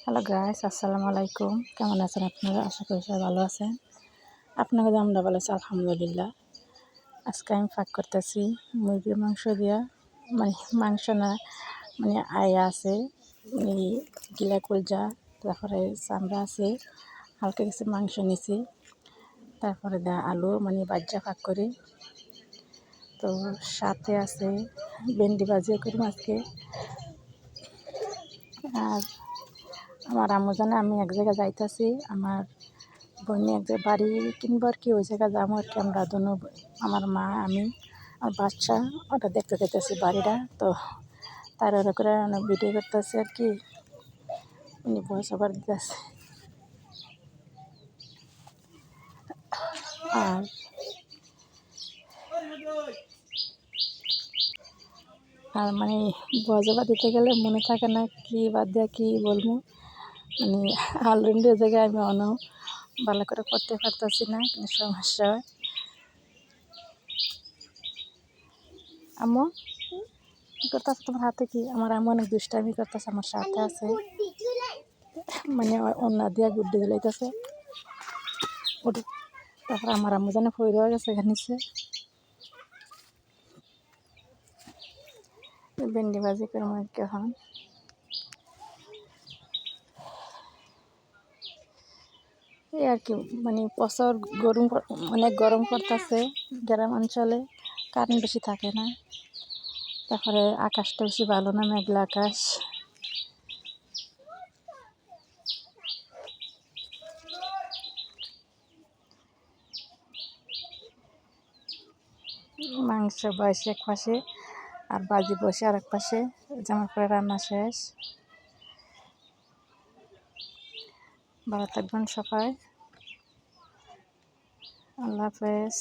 Hello guys, আসসালামু আলাইকুম। কেমন আছেন আপনারা? আশা করি সবাই ভালো আছেন। আপনাকে তো আমরা ভালো আছি আলহামদুলিল্লাহ। আজকে আমি পাক করতেছি মুরগির মাংস দিয়া, মানে মাংস না, মানে আয়া আছে, এই গিলা কলজা, তারপরে চামড়া আছে, হালকা কিছু মাংস নিছি, তারপরে আলু মানে বাজ্যা পাক করি। তো সাথে আছে ভেন্ডি ভাজিও করি আজকে। আর আমার আম্মু জানে আমি এক জায়গায় যাইতেছি, আমার বোনে এক জায়গায় বাড়ি কিনবো আর কি, ওই জায়গায় যাবো আর কি। আমরা দুনো, আমার মা, আমি আর বাচ্চা ওটা দেখতে যেতেছি বাড়িটা। তো তার ওরা করে ভিডিও করতেছে আর কি, উনি ভয়েস ওভার দিতেছে। আর আর মানে ভয়েস ওভার দিতে গেলে মনে থাকে না কি বাদ দিয়ে কী বলবো, মানে অলরেডি ওই জায়গায় আমি অনেক ভালো করে করতে পারতেছি না, কিন্তু সমস্যা হয়। আম্মু কী করতেছে তোমার হাতে? কি আমার আম্মু অনেক দুষ্টামি করতেছে, আমার সাথে আছে, মানে অন্য দিয়া গুড্ডি দিলাইতেছে ওটা। তারপর আমার আম্মু জানে ফই রয়ে গেছে এখানে নিচে। ভেন্ডি ভাজি করবো আর কি এখন। এই আর কি, মানে প্রচুর গরম, অনেক গরম করতেছে গ্রাম অঞ্চলে, কারেন্ট বেশি থাকে না, তারপরে আকাশটা বেশি ভালো না, মেঘলা আকাশ। মাংস বসে এক পাশে আর ভাজি বসে আর এক পাশে, জামার পরে রান্না শেষ। ভালো থাকবেন সবাই, আল্লাহ হাফেজ।